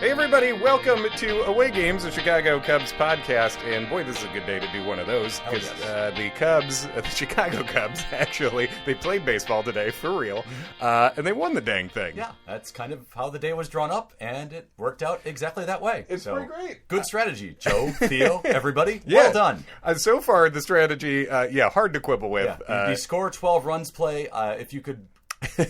Hey everybody, welcome to Away Games, the Chicago Cubs podcast, and boy, this is a good day to do one of those, because the Cubs, the Chicago Cubs, actually, they played baseball today, for real, and they won the dang thing. Yeah, that's kind of how the day was drawn up, and it worked out exactly that way. It's pretty great. Good strategy, Joe, Theo, everybody, well done. So far, the strategy, hard to quibble with. Yeah. The score 12 runs play, if you could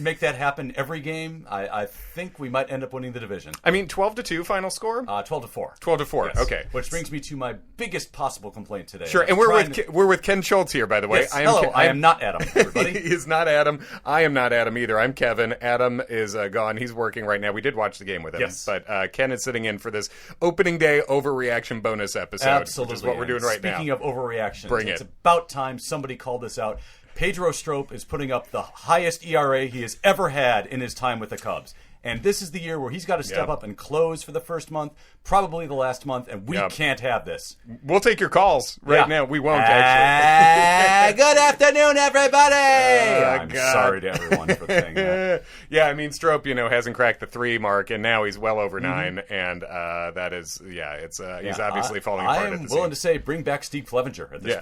make that happen every game, I think we might end up winning the division. I mean, 12-2 final score? 12-4. 12-4, yes. Okay. Which brings me to my biggest possible complaint today. Sure, and we're with Ken Schultz here, by the way. Yes. I am not Adam, everybody. He is not Adam. I am not Adam either. I'm Kevin. Adam is gone. He's working right now. We did watch the game with him. Yes. But Ken is sitting in for this opening day overreaction bonus episode. Absolutely. Which is what we're doing right now. Speaking of overreactions, Bring it's it. about time somebody called this out. Pedro Strop is putting up the highest ERA he has ever had in his time with the Cubs. And this is the year where he's got to step up and close for the first month, probably the last month, and we can't have this. We'll take your calls now. We won't, actually. Good afternoon, everybody! I'm God. sorry to everyone for saying that. Yeah, I mean, Strop, hasn't cracked the 3 mark, and now he's well over 9, and that is, he's obviously falling apart at the I am willing seams. to say bring back Steve Clevenger at this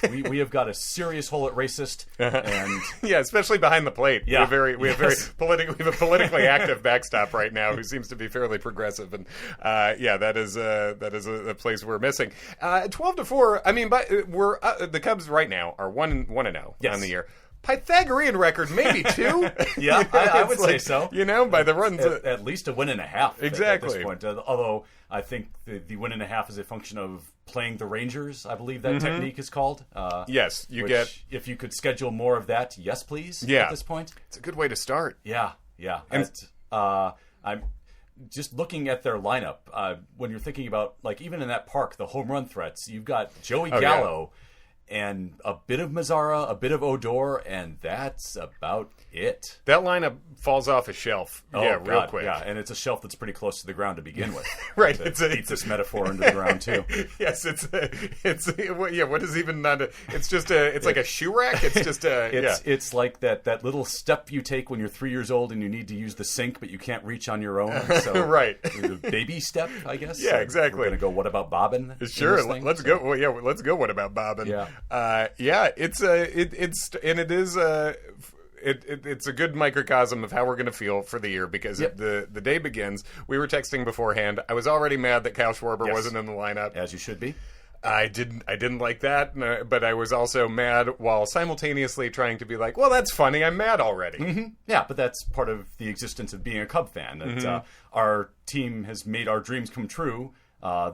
point. We have got a serious hole at racist, and yeah, especially behind the plate. Yeah. We have a politically active backstop right now who seems to be fairly progressive, and that is a place we're missing. 12-4. I mean, we're the Cubs right now are 1-0 on the year. Pythagorean record, maybe 2. Yeah, I would say so. By the runs, at least a win and a half. Exactly. At this point, although I think the win and a half is a function of playing the Rangers. I believe that technique is called. Yes, if you could schedule more of that, yes, please. Yeah. At this point, it's a good way to start. Yeah. And I'm just looking at their lineup. When you're thinking about, like, even in that park, the home run threats, you've got Joey Gallo and a bit of Mazzara, a bit of Odor, and that's about it. That lineup falls off a shelf. Real quick. Yeah, and it's a shelf that's pretty close to the ground to begin with. Right. It's this metaphor into the ground too. Yes, what is even not it's like a shoe rack. It's just it's like that little step you take when you're 3 years old and you need to use the sink but you can't reach on your own. So right. The baby step, I guess. Yeah, exactly. We're gonna go, what about Bobbin? Sure, let's go. Well, yeah, let's go. What about Bobbin? Yeah. It's a good microcosm of how we're going to feel for the year, because the day begins. We were texting beforehand. I was already mad that Kyle Schwarber wasn't in the lineup, as you should be. I didn't like that, but I was also mad while simultaneously trying to be like, well, that's funny. I'm mad already. Mm-hmm. Yeah, but that's part of the existence of being a Cub fan. That our team has made our dreams come true.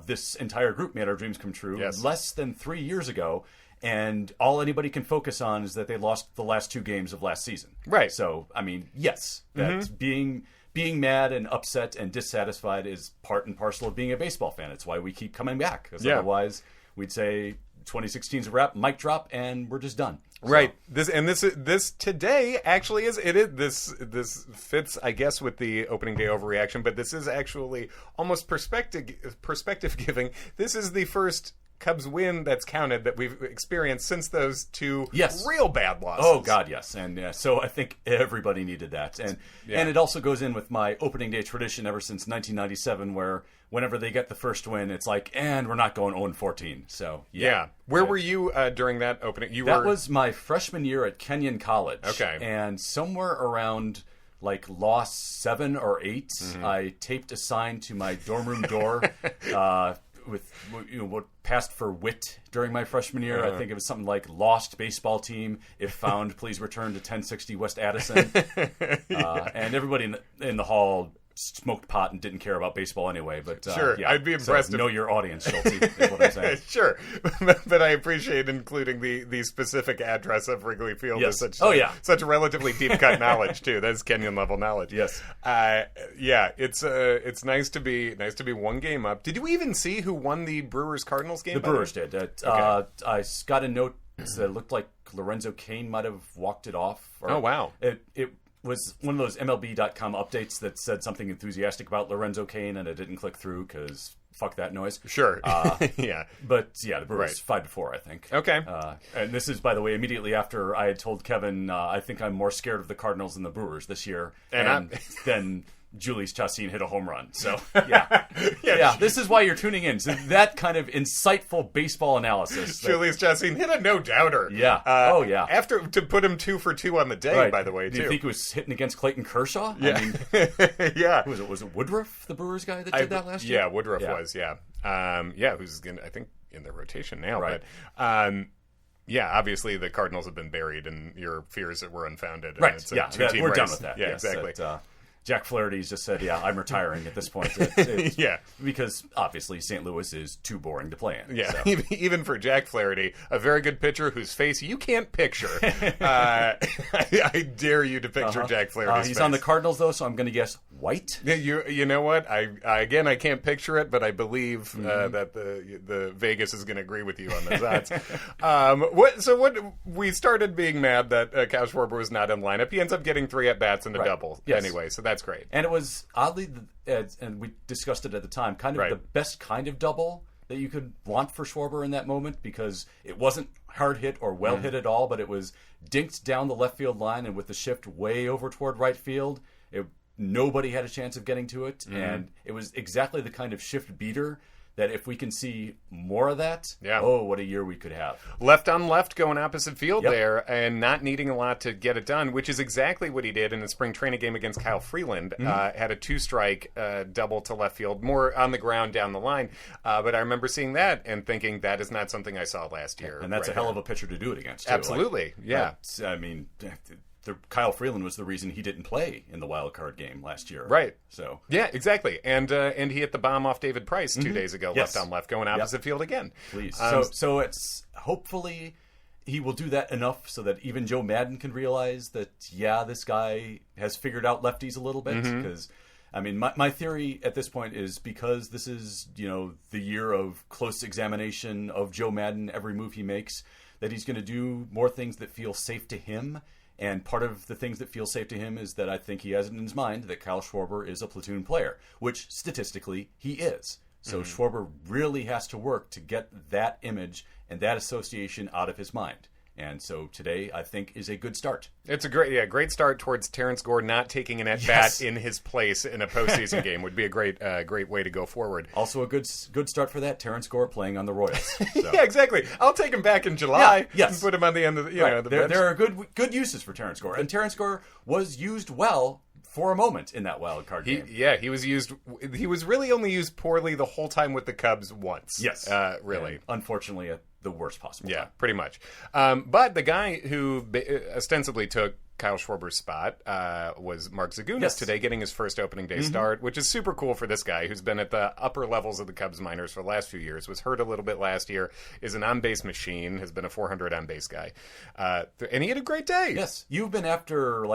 This entire group made our dreams come true less than 3 years ago. And all anybody can focus on is that they lost the last 2 games of last season. Right. So, I mean, yes, that being mad and upset and dissatisfied is part and parcel of being a baseball fan. It's why we keep coming back. Because otherwise, we'd say 2016's a wrap, mic drop, and we're just done. So. Right. This today actually this fits, I guess, with the opening day overreaction, but this is actually almost perspective giving. This is the first Cubs win that's counted that we've experienced since those 2 real bad losses. Oh, God, yes. And so I think everybody needed that. And it also goes in with my opening day tradition ever since 1997, where whenever they get the first win, it's like, and we're not going 0-14. So, Where were you during that opening? That was my freshman year at Kenyon College. Okay. And somewhere around like loss 7 or 8, I taped a sign to my dorm room door with what passed for wit during my freshman year. I think it was something like "Lost baseball team. If found, please return to 1060 West Addison." And everybody in the hall smoked pot and didn't care about baseball anyway. But sure, I'd be impressed. So know your audience, Schultz, is what I'm saying. Sure, but I appreciate including the specific address of Wrigley Field. Yes. As such a relatively deep cut knowledge too. That's Kenyon level knowledge. Yes. It's nice to be 1 game up. Did you even see who won the Brewers Cardinals game? The Brewers did. I got a note that it looked like Lorenzo Cain might have walked it off. Oh wow! It was one of those MLB.com updates that said something enthusiastic about Lorenzo Cain, and it didn't click through because fuck that noise. Sure. Yeah. But yeah, the Brewers 5-4, I think. Okay. And this is, by the way, immediately after I had told Kevin, I think I'm more scared of the Cardinals than the Brewers this year, and then Julius Chassin hit a home run. So, yeah, this is why you're tuning in. So that kind of insightful baseball analysis. Julius Chassin hit a no-doubter. Yeah. After, to put him 2 for 2 on the day, by the way, too. Do you think he was hitting against Clayton Kershaw? Yeah. I mean, yeah. Was it Woodruff, the Brewers guy that did that last year? Yeah, Woodruff was, who's I think in the rotation now. Right. But, yeah, obviously the Cardinals have been buried and your fears that were unfounded. Right, It's a two-team we're race. done with that. Yeah, yes, exactly. Jack Flaherty's just said, I'm retiring at this point. Yeah. Because, obviously, St. Louis is too boring to play in. Yeah, so. Even for Jack Flaherty, a very good pitcher whose face you can't picture. I dare you to picture Jack Flaherty's he's face. on the Cardinals, though, so I'm going to guess white. You know what? I can't picture it, but I believe that the Vegas is going to agree with you on those odds. What we started being mad that Kyle Schwarber was not in lineup. He ends up getting 3 at-bats and a double anyway, so that's great. And it was oddly, and we discussed it at the time, kind of the best kind of double that you could want for Schwarber in that moment, because it wasn't hard hit or well hit at all, but it was dinked down the left field line, and with the shift way over toward right field, nobody had a chance of getting to it, and it was exactly the kind of shift beater that if we can see more of that, what a year we could have. Left on left going opposite field there and not needing a lot to get it done, which is exactly what he did in the spring training game against Kyle Freeland. Had a 2-strike double to left field, more on the ground down the line. But I remember seeing that and thinking that is not something I saw last year. And that's a hell of a pitcher to do it against, too. Absolutely, I mean... Kyle Freeland was the reason he didn't play in the wild card game last year. Right. So yeah, exactly. And he hit the bomb off David Price 2 days ago, left on left, going opposite field again. Please. So it's hopefully he will do that enough so that even Joe Madden can realize that this guy has figured out lefties a little bit. Because I mean, my theory at this point is because this is the year of close examination of Joe Madden, every move he makes, that he's going to do more things that feel safe to him. And part of the things that feel safe to him is that I think he has it in his mind that Kyle Schwarber is a platoon player, which statistically he is. So Schwarber really has to work to get that image and that association out of his mind. And so today, I think, is a good start. It's a great start towards Terrence Gore not taking an at-bat in his place in a postseason game would be a great way to go forward. Also a good start for that, Terrence Gore playing on the Royals. So. Yeah, exactly. I'll take him back in July and put him on the end of the bench. There are good uses for Terrence Gore. And Terrence Gore was used well for a moment in that wild card game. He was used. He was really only used poorly the whole time with the Cubs once. Yes. Really. And unfortunately, at the worst possible time. Pretty much. But the guy who ostensibly took Kyle Schwarber's spot was Mark Zagunis today, getting his first opening day start, which is super cool for this guy who's been at the upper levels of the Cubs minors for the last few years, was hurt a little bit last year, is an on-base machine, has been a 400 on-base guy. And he had a great day. Yes. You've been after,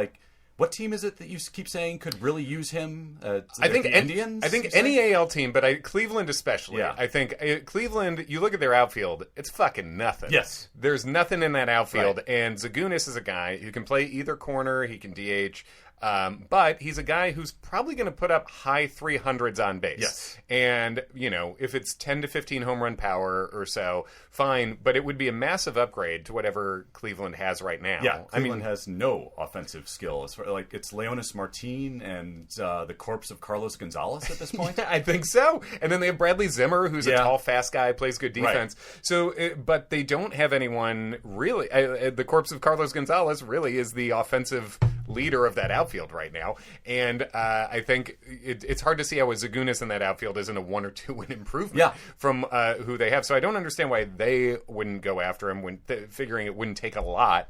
what team is it that you keep saying could really use him? I think Indians. I think any AL team, but Cleveland especially. Yeah. I think Cleveland. You look at their outfield; it's fucking nothing. Yes, there's nothing in that outfield. And Zagunis is a guy who can play either corner. He can DH. But he's a guy who's probably going to put up high 300s on base. Yes. And, if it's 10 to 15 home run power or so, fine. But it would be a massive upgrade to whatever Cleveland has right now. Yeah, Cleveland has no offensive skill. It's Leonis Martin and the corpse of Carlos Gonzalez at this point. I think so. And then they have Bradley Zimmer, who's a tall, fast guy, plays good defense. Right. So, but they don't have anyone really. The corpse of Carlos Gonzalez really is the offensive leader of that outfield right now, and I think it's hard to see how a Zagunis in that outfield isn't a 1 or 2 win improvement from who they have. So I don't understand why they wouldn't go after him when figuring it wouldn't take a lot.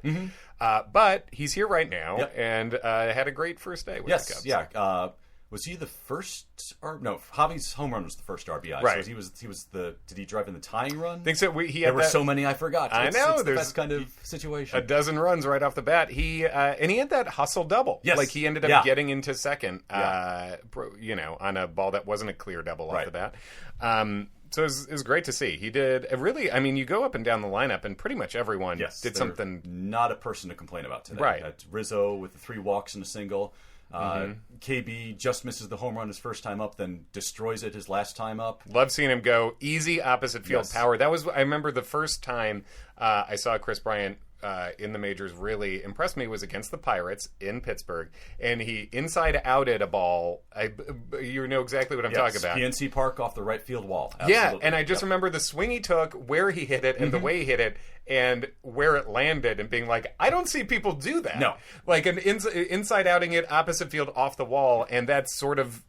But he's here right now and had a great first day with the Cubs. Yeah. Was he the first? No, Javi's home run was the first RBI. Right. So he was the. Did he drive in the tying run? I think so. There were so many I forgot. I know. It's there's that kind of situation. A dozen runs right off the bat. He and he had that hustle double. Yes. He ended up getting into second. On a ball that wasn't a clear double off the bat. So it was great to see. He did really. I mean, you go up and down the lineup, and pretty much everyone did something. Not a person to complain about today. Right. That's Rizzo with the 3 walks and a single. KB just misses the home run his first time up, then destroys it his last time up. Love seeing him go easy opposite field power. That was, I remember the first time I saw Chris Bryant in the majors really impressed me was against the Pirates in Pittsburgh, and he inside-outed a ball. You know exactly what I'm talking about. PNC Park off the right field wall. Absolutely. Yeah, and I just remember the swing he took, where he hit it, and the way he hit it, and where it landed, and being like, I don't see people do that. No. Like an inside-outing it opposite field off the wall, and that's sort of,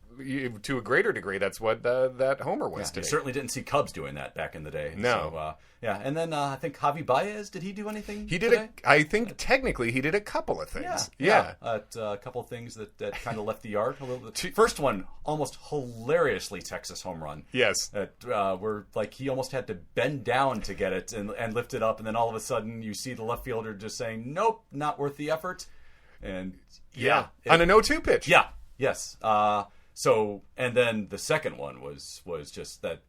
to a greater degree, that's what that homer was to You me. certainly didn't see Cubs doing that back in the day. No. So, and then I think Javi Baez, did he do anything He did today? I think technically he did a couple of things. Yeah. A couple of things that kind of left the yard a little bit. First one, almost hilariously Texas home run. Yes. That where like he almost had to bend down to get it and lift it up, and then all of a sudden you see the left fielder just saying, "Nope, not worth the effort." And on an 0-2 pitch. Yeah. Yes. So, and then the second one was just that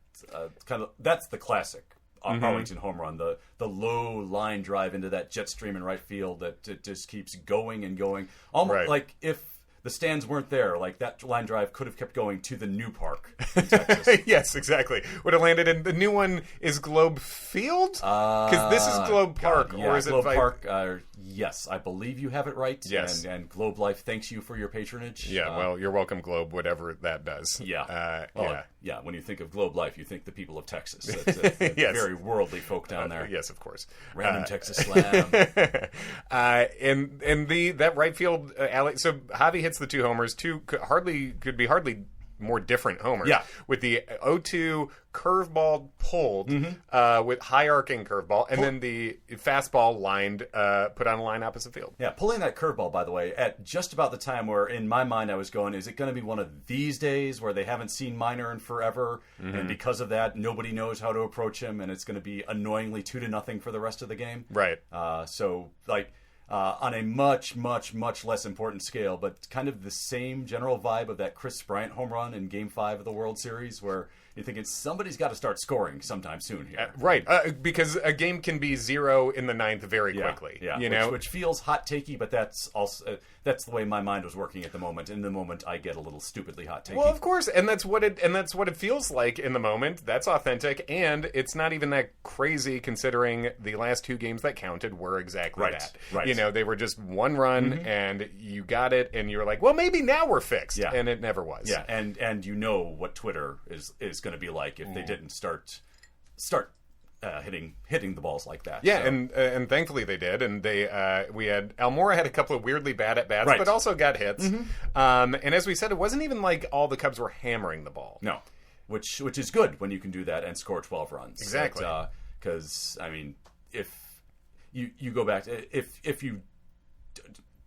kind of, that's the classic Arlington home run, the low line drive into that jet stream in right field that it just keeps going and going. Almost like if the stands weren't there, like that line drive could have kept going to the new park in Texas. Yes, exactly. Would have landed in the new one is Globe Field? Because this is Globe Park, or is Globe it Park? Yes, I believe you have it right. Yes, and Globe Life thanks you for your patronage. Yeah, well, you're welcome, Globe, whatever that does. Yeah, yeah. When you think of Globe Life, you think the people of Texas. That's yes. Very worldly folk down there. Yes, of course. Random Texas Slam. And that right field alley. So Javi hits the two homers. Could be hardly more different homers. Yeah. With the 0-2 curveball pulled with high arcing curveball, and then the fastball lined, put on a line opposite field. Yeah, pulling that curveball, by the way, at just about the time where in my mind I was going, is it going to be one of these days where they haven't seen Minor in forever, and because of that nobody knows how to approach him, and it's going to be annoyingly 2-0 for the rest of the game? Right. On a much, much, much less important scale, but kind of the same general vibe of that Chris Bryant home run in Game 5 of the World Series, where you're thinking somebody's got to start scoring sometime soon here. Right, because a game can be 0 in the ninth very quickly. Yeah, you know? Which feels hot takey, but that's also that's the way my mind was working at the moment. In the moment, I get a little stupidly hot takey. Well, of course, and that's what it feels like in the moment. That's authentic, and it's not even that crazy considering the last two games that counted were exactly that. Right. You know, they were just one run, and you got it, and you're like, well, maybe now we're fixed. Yeah. And it never was. Yeah, and you know what Twitter is going to be like if they didn't start hitting the balls like that. Yeah, so. and thankfully they did, and Almora had a couple of weirdly bad at bats, Right. but also got hits. And as we said, it wasn't even like all the Cubs were hammering the ball. No, which is good when you can do that and score 12 runs. Exactly. Because I mean, if you go back, if you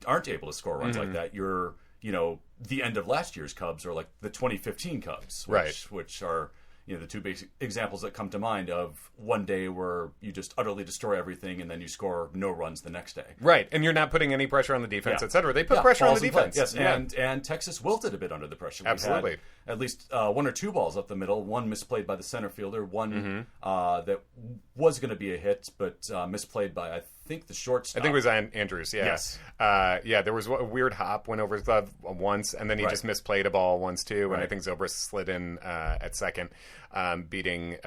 aren't able to score runs like that, you're the end of last year's Cubs, or like the 2015 Cubs, which are the two basic examples that come to mind of one day where you just utterly destroy everything and then you score no runs the next day. Right, and you're not putting any pressure on the defense, etc. They put pressure on the defense. Yes, and Texas wilted a bit under the pressure. Absolutely. We had at least one or two balls up the middle, one misplayed by the center fielder, one that was going to be a hit, but misplayed by, I think, the shortstop. I think it was Andrews, yeah. Yes. There was a weird hop, went over his glove once, and then he just misplayed a ball once, too, and I think Zobrist slid in at second, beating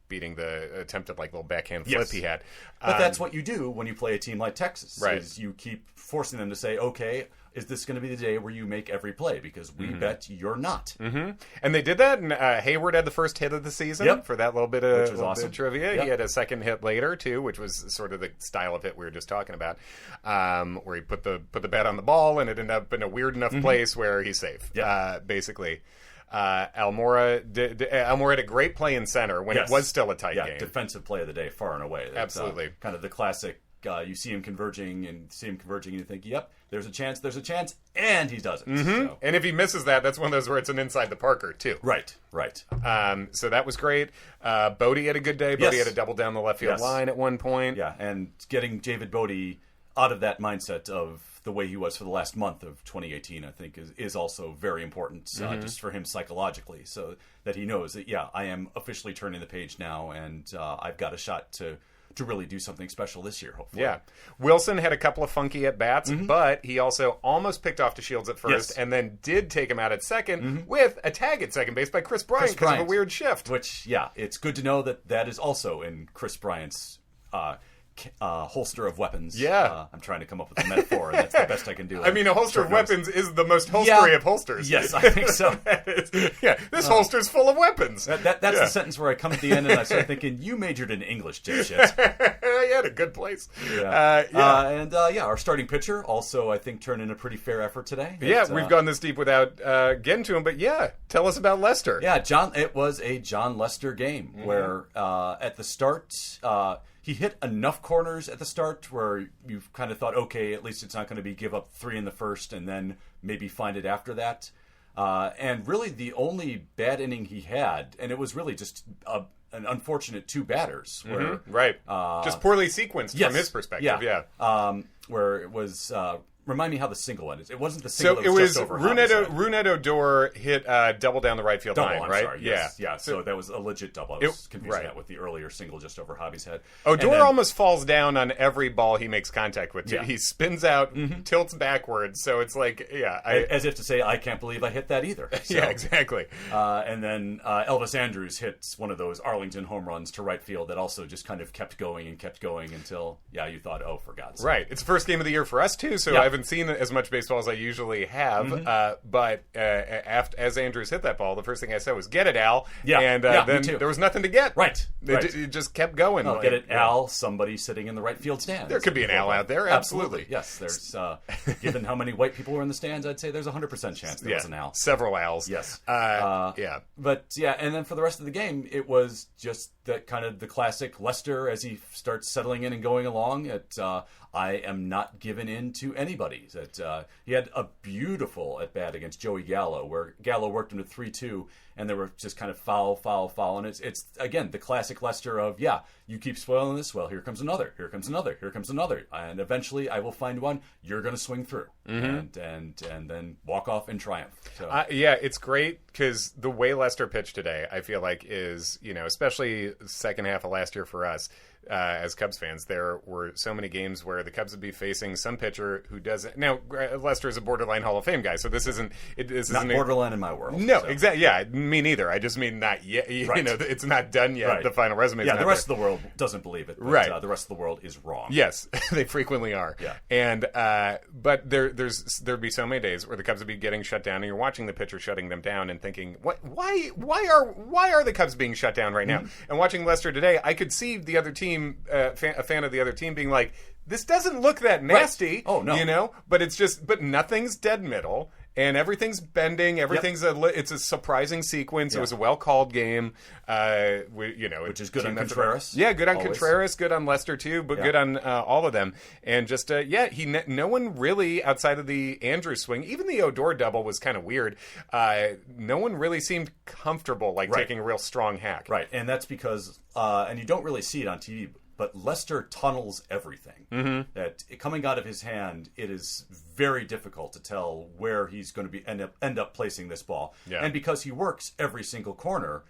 the attempted little backhand flip he had. But that's what you do when you play a team like Texas. Right. Is you keep forcing them to say, okay, is this going to be the day where you make every play? Because we bet you're not. And they did that, and Hayward had the first hit of the season for that little bit of awesome. trivia. Yep. He had a second hit later, too, which was sort of the style of hit we were just talking about, where he put the bat on the ball, and it ended up in a weird enough place where he's safe, basically. Almora had a great play in center when it was still a tight game. Defensive play of the day, far and away. That's, Absolutely. Kind of the classic, you see him converging, and you think, yep, there's a chance, and he doesn't. So. And if he misses that, that's one of those where it's an inside the Parker, too. Right. So that was great. Bodie had a good day. Bodie had a double down the left field line at one point. Yeah, and getting David Bodie out of that mindset of the way he was for the last month of 2018, I think, is also very important, just for him psychologically, so that he knows that, I am officially turning the page now, and I've got a shot to really do something special this year, hopefully. Yeah. Wilson had a couple of funky at-bats, but he also almost picked off to Schultz at first, and then did take him out at second with a tag at second base by Chris Bryant because of a weird shift. Which, it's good to know that is also in Chris Bryant's holster of weapons. Yeah. I'm trying to come up with a metaphor, and that's the best I can do. I mean, a holster of weapons is the most holstery of holsters. Yes, I think so. This holster's full of weapons. That's the sentence where I come at the end and I start thinking, you majored in English, dipshit. You had a good place. Our starting pitcher also, I think, turned in a pretty fair effort today. We've gone this deep without getting to him, but tell us about Lester. Yeah, it was a John Lester game where at the start, he hit enough corners at the start where you've kind of thought, okay, at least it's not going to be give up 3 in the first and then maybe find it after that. And really the only bad inning he had, and it was really just an unfortunate 2 batters. Where, just poorly sequenced from his perspective. Where it was... remind me how the single ended. It wasn't the single. So it was Runette Odor hit double down the right field line, I'm right? Sorry, yes. Yeah. So that was a legit double. I was confusing that with the earlier single just over Hobby's head. Odor almost falls down on every ball he makes contact with. Yeah. He spins out, tilts backwards. So it's like, as if to say, I can't believe I hit that either. So, yeah, exactly. And then Elvis Andrus hits one of those Arlington home runs to right field that also just kind of kept going until you thought, oh, for God's sake. Right. It's the first game of the year for us too. So I haven't seen as much baseball as I usually have. But as Andrews hit that ball, the first thing I said was, "Get it, Al!" And then there was nothing to get. Right. It just kept going. Get it, Al? Somebody sitting in the right field stands. There could be an Al out there. Absolutely. Yes. There's given how many white people were in the stands, I'd say there's 100% chance there was an Al. Several Als. Yes. But and then for the rest of the game, it was just that kind of the classic Lester as he starts settling in and going along. I am not given in to anybody. He had a beautiful at bat against Joey Gallo, where Gallo worked him to 3-2, and they were just kind of foul, and it's again the classic Lester of you keep spoiling this. Well, here comes another, and eventually I will find one you're going to swing through, and then walk off in triumph. So. It's great because the way Lester pitched today, I feel like is especially second half of last year for us. As Cubs fans, there were so many games where the Cubs would be facing some pitcher who doesn't. Now, Lester is a borderline Hall of Fame guy, so this isn't. This not isn't borderline in my world. No, exactly. Yeah, me neither. I just mean not yet. It's not done yet. Right. The final resume. Yeah, the rest of the world doesn't believe it. But, the rest of the world is wrong. Yes, they frequently are. Yeah, and but there'd be so many days where the Cubs would be getting shut down, and you're watching the pitcher shutting them down, and thinking, why are the Cubs being shut down right now? And watching Lester today, I could see the other team. A fan of the other team being like, this doesn't look that nasty. Right. Oh, no. But but nothing's dead middle. And everything's bending. Everything's it's a surprising sequence. It was a well-called game. Which is good on Contreras. Yeah, good on always. Contreras, good on Lester too, but good on all of them. And just no one really outside of the Andrews swing, even the Odor double was kind of weird. No one really seemed comfortable taking a real strong hack. Right, and that's because and you don't really see it on TV. But Lester tunnels everything. That coming out of his hand, it is very difficult to tell where he's going to end up placing this ball. Yeah. And because he works every single corner,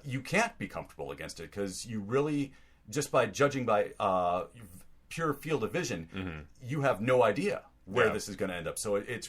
you can't be comfortable against it because you really, just by judging by pure field of vision, you have no idea where this is going to end up. So it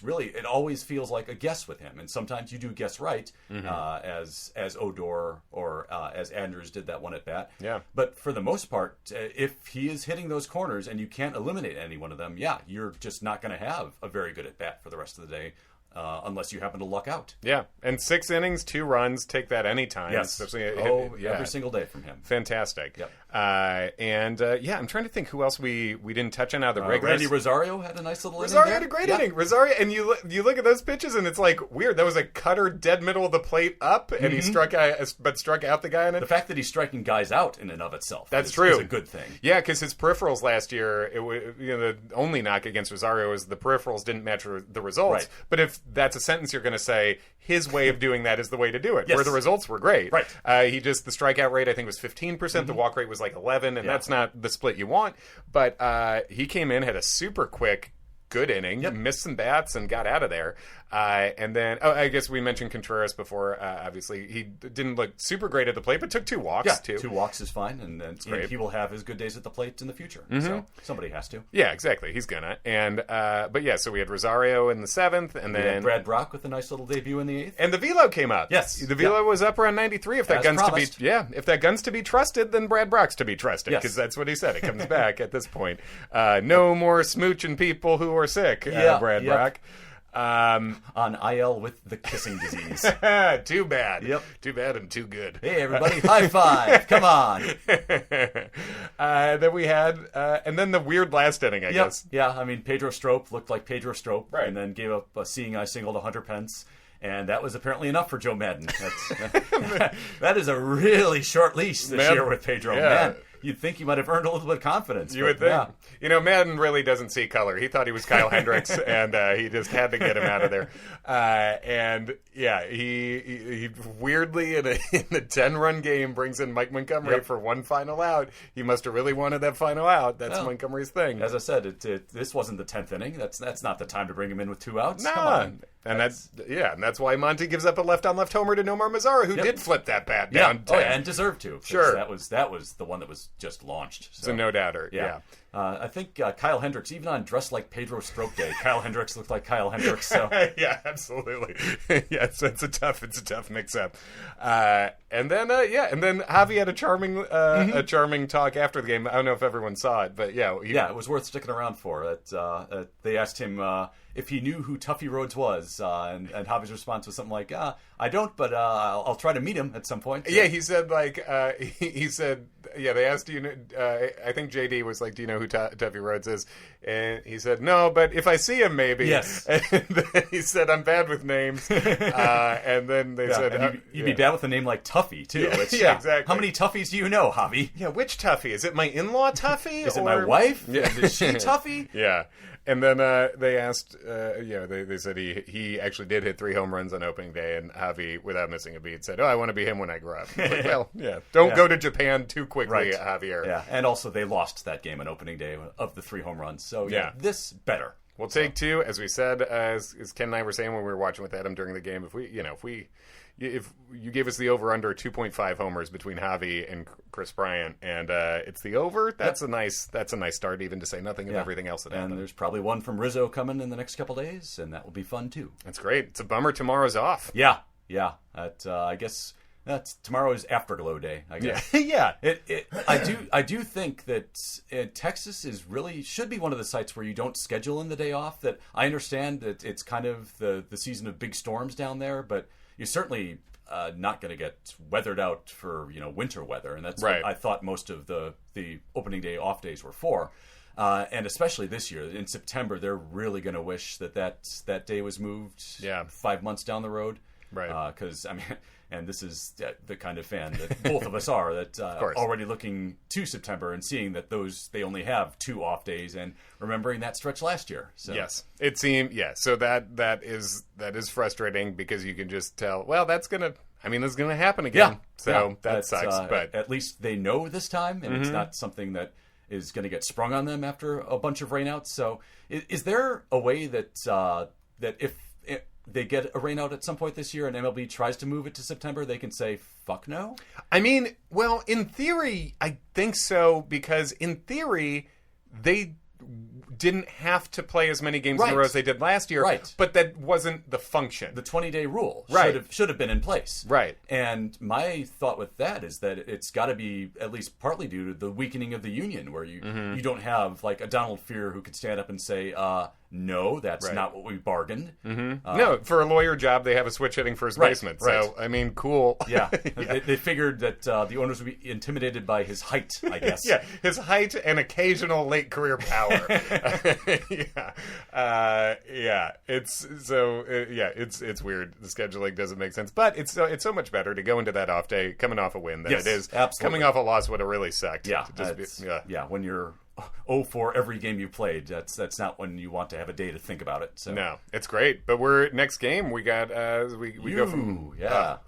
always feels like a guess with him. And sometimes you do guess right, as Odor or as Andrews did that one at bat. Yeah. But for the most part, if he is hitting those corners and you can't eliminate any one of them, you're just not going to have a very good at bat for the rest of the day. Unless you happen to luck out. Yeah, and 6 innings, 2 runs, take that anytime. Yes. Especially every single day from him. Fantastic. Yep. I'm trying to think who else we didn't touch on now. The regulars. Randy Rosario had a nice little inning. Rosario had a great inning. Rosario, and you look at those pitches, and it's like weird. That was a cutter dead middle of the plate up, and he struck out the guy on it. The fact that he's striking guys out in and of itself is a good thing. Yeah, because his peripherals last year, the only knock against Rosario is the peripherals didn't match the results. Right. But if that's a sentence you're going to say, his way of doing that is the way to do it. Yes. Where the results were great. Right. The strikeout rate I think was 15%. The walk rate was like 11, and that's not the split you want. But he came in, had a super quick, good inning, missed some bats, and got out of there. And then, I guess we mentioned Contreras before. Obviously, he didn't look super great at the plate, but took 2 walks, too. 2 walks is fine, and he will have his good days at the plate in the future. So somebody has to. Yeah, exactly. He's gonna. And but yeah, so we had Rosario in the 7th, and then Brad Brock with a nice little debut in the 8th. And the velo came up. Yes, the velo was up around 93. If that gun's promised. if that gun's to be trusted, then Brad Brock's to be trusted, because that's what he said. It comes back at this point. No more smooching people who are sick, Brad Brock. On IL with the kissing disease. Too bad. Yep. Too bad and too good. Hey, everybody, high five. Come on. Then we had, and then the weird last inning, I guess. Yeah, I mean, Pedro Strop looked like Pedro Strop, right, and then gave up a seeing eye single to Hunter Pence. And that was apparently enough for Joe Madden. That is a really short leash this year with Pedro. Man, you'd think he might have earned a little bit of confidence. You would think. Yeah. You know, Madden really doesn't see color. He thought he was Kyle Hendricks, and he just had to get him out of there. And yeah, he weirdly in a 10-run game brings in Mike Montgomery for one final out. He must have really wanted that final out. That's Montgomery's thing. As I said, this wasn't the 10th inning. That's not the time to bring him in with 2 outs. No. Come on. And that's why Monty gives up a left-on-left homer to Nomar Mazara, who did flip that bat down. And deserved to. Sure, that was the one that was just launched. So. It's a no-doubter. Yeah. I think Kyle Hendricks, even on Dressed Like Pedro Stroke Day, Kyle Hendricks looked like Kyle Hendricks. So yeah, absolutely. Yeah, it's a tough mix-up. And then Javi had a charming talk after the game. I don't know if everyone saw it, but it was worth sticking around for. They asked him if he knew who Tuffy Rhodes was, and Javi's response was something like, "I don't, but I'll try to meet him at some point." So. Yeah, he said he said they asked I think JD was like, "Do you know who Tuffy Rhodes is?" And he said, "No, but if I see him, maybe." Yes. And then he said, "I'm bad with names." And then they said, "You'd be bad with a name like Tuffy too." Yeah, exactly. How many Tuffies do you know, Javi? Yeah, which Tuffy? Is it my in-law Tuffy? Is it my wife? Yeah. Is she Tuffy? Yeah. And then they asked, they said he actually did hit 3 home runs on opening day, and Javi, without missing a beat, said, "Oh, I want to be him when I grow up." Like, well, don't go to Japan too quickly, Javier. Yeah, and also they lost that game on opening day of the 3 home runs. So this better. We'll take 2, as we said, as Ken and I were saying when we were watching with Adam during the game. If you gave us the over/under 2.5 homers between Javi and Chris Bryant, and it's the over, that's a nice start, even to say nothing of everything else that happened. And there's probably one from Rizzo coming in the next couple days, and that will be fun too. That's great. It's a bummer tomorrow's off. Yeah. I guess tomorrow is Afterglow Day. I guess. Yeah. I do think that Texas should be one of the sites where you don't schedule in the day off. That I understand that it's kind of the season of big storms down there, but you're certainly not going to get weathered out for winter weather, and that's what I thought most of the opening day off days were for. And especially this year in September, they're really going to wish that day was moved 5 months down the road, right? Because and this is the kind of fan that both of us are, that already looking to September and seeing that they only have 2 off days, and remembering that stretch last year. So. Yes, it seemed so that is frustrating, because you can just tell, well, this is gonna happen again. Yeah, so that sucks. But at least they know this time, and it's not something that is going to get sprung on them after a bunch of rainouts. So is there a way that if they get a rainout at some point this year and MLB tries to move it to September, they can say, fuck no? Well, in theory, I think so, because in theory, they didn't have to play as many games in a row as they did last year. Right. But that wasn't the function. The 20-day rule right. should have been in place. Right. And my thought with that is that it's got to be at least partly due to the weakening of the union, where you don't have like a Donald Fear who could stand up and say, no, that's not what we bargained. No, for a lawyer job, they have a switch hitting first baseman. Right. So, cool. Yeah. They figured that the owners would be intimidated by his height, I guess. Yeah, his height and occasional late career power. It's weird. The scheduling doesn't make sense, but it's so much better to go into that off day coming off a win than it is coming off a loss would have really sucked. Yeah, when you're 0 for every game you played, that's not when you want to have a day to think about it. So. No, it's great. But next game we got we go from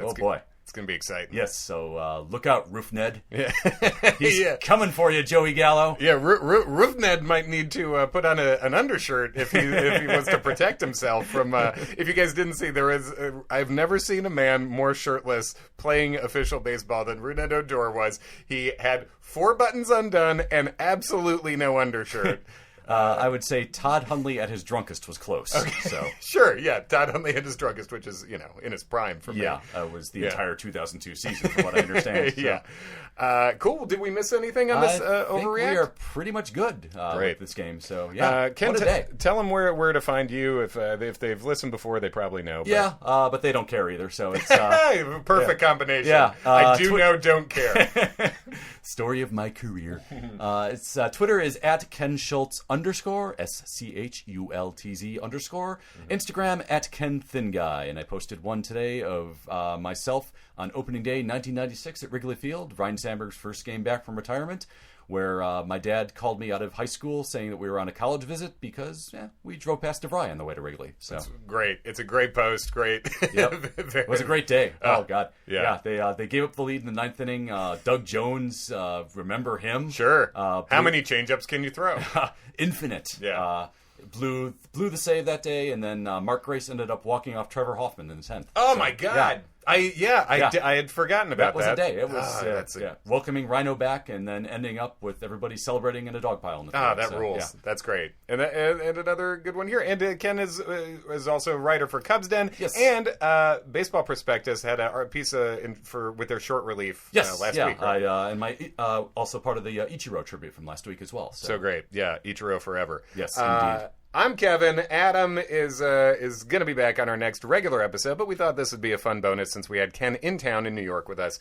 oh boy. It's going to be exciting. Yes, so look out, Roof Ned. Yeah. He's coming for you, Joey Gallo. Yeah, Roof Ned might need to put on an undershirt if he wants to protect himself from. If you guys didn't see, I've never seen a man more shirtless playing official baseball than Rougned Odor was. He had 4 buttons undone and absolutely no undershirt. I would say Todd Hundley at his drunkest was close. Okay. So Sure, yeah, Todd Hundley at his drunkest, which is, in his prime for me. Yeah, was the entire 2002 season, from what I understand. So. Yeah. Cool. Did we miss anything on this I think Overreact? we are pretty much good with this game. So, yeah, Ken, what a day. Tell them where to find you. If they've listened before, they probably know. But... Yeah, but they don't care either, so it's... perfect combination. Yeah. I do know, don't care. Story of my career. It's Twitter is at Ken Schultz _ SCHULTZ _. Instagram at Ken Thin Guy. And I posted one today of myself on opening day 1996 at Wrigley Field, Ryan Sandberg's first game back from retirement, where my dad called me out of high school saying that we were on a college visit because we drove past DeVry on the way to Wrigley. So That's great. It's a great post. Great. Yep. It was a great day. Oh, God. Yeah. They gave up the lead in the 9th inning. Doug Jones, remember him? Sure. How many changeups can you throw? Infinite. Yeah. Blew the save that day, and then Mark Grace ended up walking off Trevor Hoffman in the 10th. Oh, my God. I had forgotten about that. That was a day. It was welcoming Rhino back and then ending up with everybody celebrating in a dog pile in the field. That rules. Yeah. That's great. And another good one here. And Ken is also a writer for Cubs Den. Yes. And Baseball Prospectus had a piece with their short relief last week. Right? And my also part of the Ichiro tribute from last week as well. So great. Yeah, Ichiro forever. Yes, indeed. I'm Kevin. Adam is going to be back on our next regular episode, but we thought this would be a fun bonus since we had Ken in town in New York with us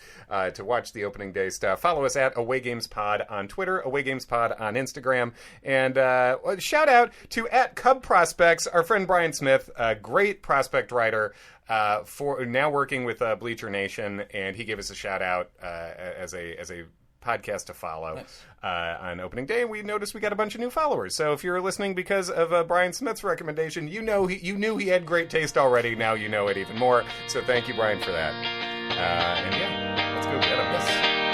to watch the opening day stuff. Follow us at awaygamespod on Twitter, awaygamespod on Instagram, and shout out to at Cub Prospects, our friend Brian Smith, a great prospect writer. For now working with Bleacher Nation, and he gave us a shout out as a podcast to follow. Nice. On opening day, and we noticed we got a bunch of new followers. So if you're listening because of Brian Smith's recommendation, you knew he had great taste already. Now you know it even more. So thank you, Brian, for that. And let's go get him. Yes.